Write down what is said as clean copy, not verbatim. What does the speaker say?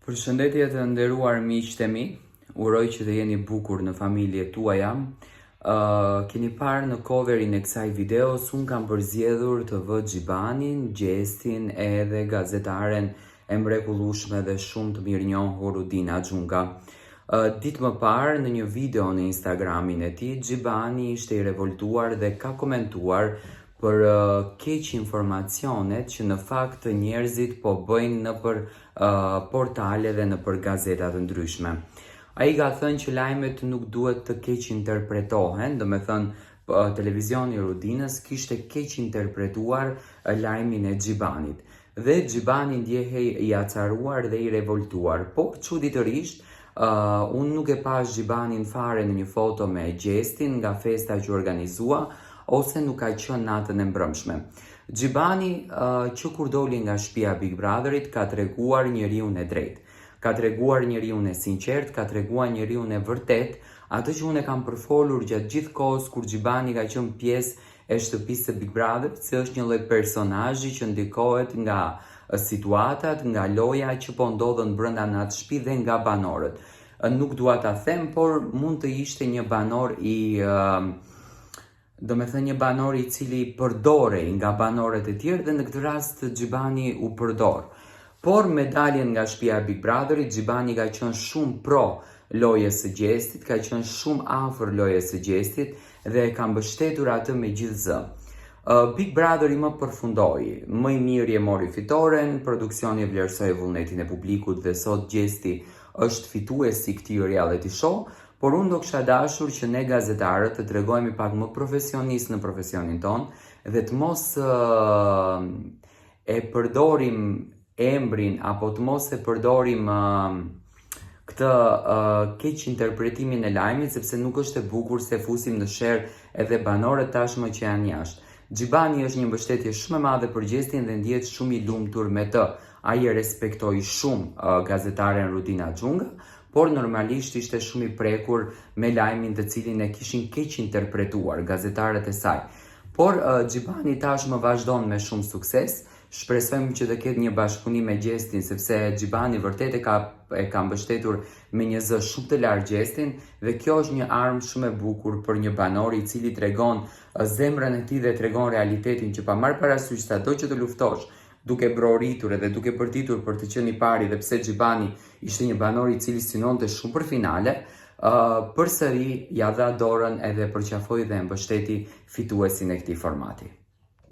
Përshëndetje të nderuar miqtë e mi, uroj që të jeni bukur në familje tuaja. Keni parë në coverin e kësaj videos, unë kam përzgjedhur të vë Gjibanin, Gjestin edhe gazetaren e mrekullueshme dhe shumë të mirënjohur Udina Xhunga. Ditë më parë në një video në Instagramin e tij, Gjibani ishte i revoltuar dhe ka komentuar për keq informacionet që në fakt njerëzit po bëjnë në për portale dhe në për gazetat të ndryshme. Ai ka thënë që lajmet nuk duhet të keq interpretohen, do me thënë televizioni Udinës kishte keq interpretuar lajmin e Gjibanit. Dhe Gjibani ndjehej i acaruar dhe i revoltuar, por çuditërisht unë nuk e pash Gjibanin fare në një foto me Gjestin nga festa që organizua, ose nuk ka qenë natën e mbrëmshme. Gjibani që kur doli nga shtëpia Big Brotherit ka treguar njeriu e drejtë, ka treguar njeriu e sinqert, ka treguar njeriu e vërtet, atë që unë e kam përfolur gjatë gjithë kohës kur Gjibani ka qenë pjesë e shtëpisë së Big Brotherit, se është një lloj personazhi që ndikohet nga situatat, nga loja që po ndodhen brenda në atë shtëpi dhe nga banorët. Nuk dua ta them, por mund të ishte një banor do me thënë një banor i cili përdorej nga banorët e tjerë dhe në këtë rast Gjibani u përdor. Por me daljen nga shtëpia Big Brotherit, Gjibani ka qenë shumë pro lojës së Gjestit, ka qenë shumë afër lojës së Gjestit dhe ka mbështetur atë me gjithë zë. Big Brotheri më përfundoi, më i miri e mori fitoren, produksioni vlerësoi vullnetin e publikut dhe sot Gjesti është fituesi i këtij reality show. Por unë do kisha dashur që ne gazetarët të tregojmë pak më profesionist në profesionin ton dhe të mos e përdorim emrin apo të mos e përdorim këtë keq interpretimin e lajmit, sepse nuk është e bukur se fusim në sherr edhe banorët tashmë që janë jashtë. Gjibani është një mbështetje shumë e madhe për Gjestin dhe ndihet shumë i lumtur me të. Ai e respektoi shumë gazetaren Udina Xhunga, por normalisht ishte shumë i prekur me lajmin të cilin e kishin keq interpretuar gazetarët e saj. Por Gjibani tashmë vazhdon me shumë sukses. Shpresojmë që të ketë një bashkëpunim me Gjestin, sepse Gjibani vërtet e ka mbështetur me një zë shumë të lartë Gjestin dhe kjo është një armë shumë e bukur për një banor i cili tregon zemrën e tij dhe tregon realitetin që pa marrë parasysh sado që të luftosh, duke broritur edhe duke përtitur për të qenë i pari dhe pse Gjibani ishte një banor i cili synonte shumë për finale, përsëri ja dha dorën edhe përqafoi dhe mbështeti fituesin e këtij formati.